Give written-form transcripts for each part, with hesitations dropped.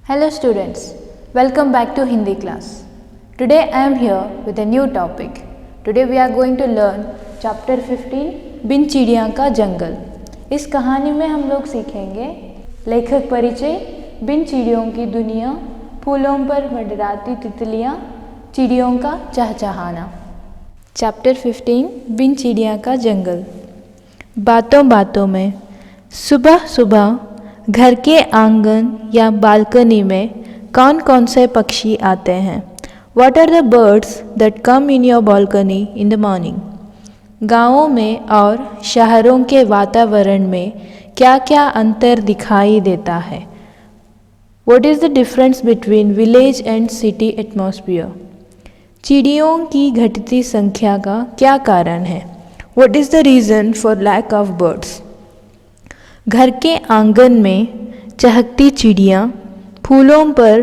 Hello students, welcome back to Hindi class. Today I am here with a new topic. Today we are going to learn chapter 15 बिन चिड़िया का जंगल. इस कहानी में हम लोग सीखेंगे लेखक परिचय, बिन चिड़ियों की दुनिया, फूलों पर मंडराती तितलियाँ, चिड़ियों का चहचहाना. चैप्टर 15 बिन चिड़िया का जंगल. बातों बातों में सुबह सुबह घर के आंगन या बालकनी में कौन कौन से पक्षी आते हैं? What are the birds that come in your balcony in the morning? गाँवों में और शहरों के वातावरण में क्या क्या अंतर दिखाई देता है? What is the difference between village and city atmosphere? चिड़ियों की घटती संख्या का क्या कारण है? What is the reason for lack of birds? घर के आंगन में चहकती चिड़ियाँ, फूलों पर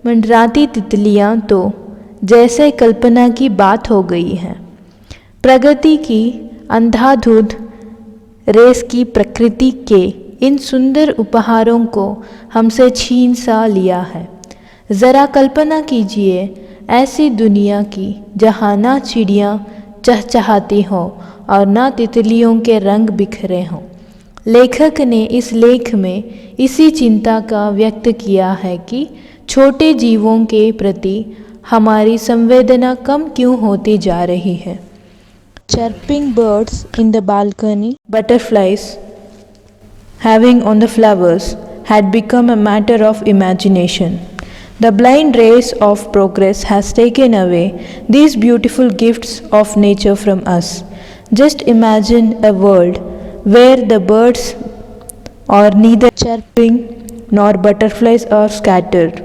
मंडराती तितलियाँ तो जैसे कल्पना की बात हो गई है. प्रगति की अंधाधुंध रेस की प्रकृति के इन सुंदर उपहारों को हमसे छीन सा लिया है. ज़रा कल्पना कीजिए ऐसी दुनिया की जहाँ ना चिड़ियाँ चहचहाती हों और ना तितलियों के रंग बिखरे हों. लेखक ने इस लेख में इसी चिंता का व्यक्त किया है कि छोटे जीवों के प्रति हमारी संवेदना कम क्यों होती जा रही है. Chirping birds in the balcony, butterflies having on the flowers had become a matter of imagination. The blind race of progress has taken away these beautiful gifts of nature from us. Just imagine a world where the birds are neither chirping nor butterflies are scattered.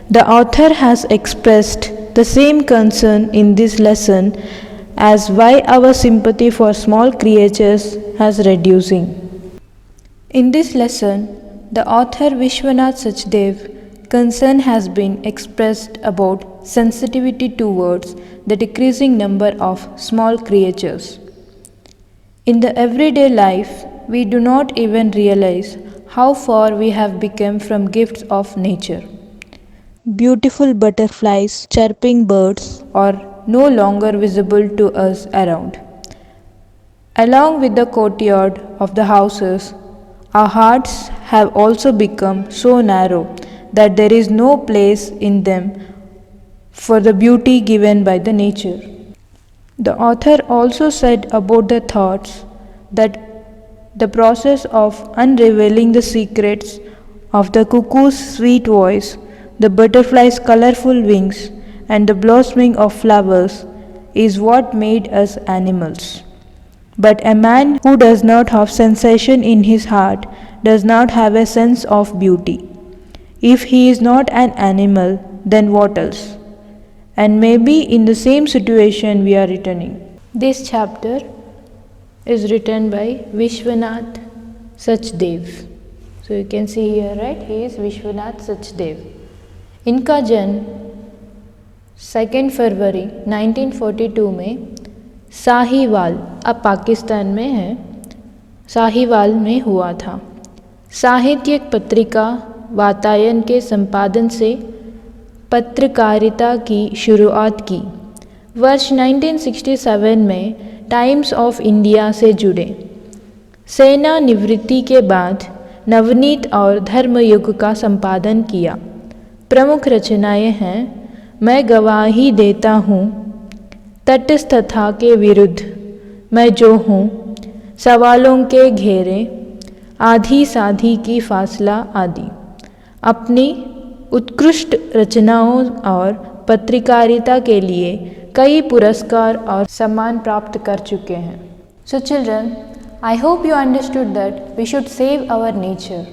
The author has expressed the same concern in this lesson as why our sympathy for small creatures is reducing. In this lesson, the author Vishwanath Sachdev concern has been expressed about sensitivity towards the decreasing number of small creatures. In the everyday life, we do not even realize how far we have become from gifts of nature. Beautiful butterflies, chirping birds are no longer visible to us around. Along with the courtyard of the houses, our hearts have also become so narrow that there is no place in them for the beauty given by the nature. The author also said about the thoughts that the process of unraveling the secrets of the cuckoo's sweet voice, the butterfly's colorful wings, and the blossoming of flowers is what made us animals. But a man who does not have sensation in his heart does not have a sense of beauty. If he is not an animal, then what else? And maybe in the same situation we are returning. This chapter is written by Vishwanath Sachdev. So you can see here, right? He is Vishwanath Sachdev. इनका जन्म 2 फरवरी 1942 में साहिवाल, अब पाकिस्तान में है, साहिवाल में हुआ था. साहित्यिक पत्रिका वातायन के संपादन से पत्रकारिता की शुरुआत की. वर्ष 1967 में टाइम्स ऑफ इंडिया से जुड़े. सेना निवृत्ति के बाद नवनीत और धर्मयुग का संपादन किया. प्रमुख रचनाएं हैं मैं गवाही देता हूँ, तटस्थता के विरुद्ध, मैं जो हूँ, सवालों के घेरे, आधी साधी की फासला आदि. अपनी उत्कृष्ट रचनाओं और पत्रकारिता के लिए कई पुरस्कार और सम्मान प्राप्त कर चुके हैं. So children, I hope you understood that we should save our nature.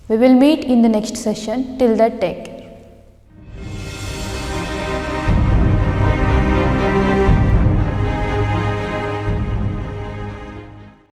We will meet in the next session. Till that, take care.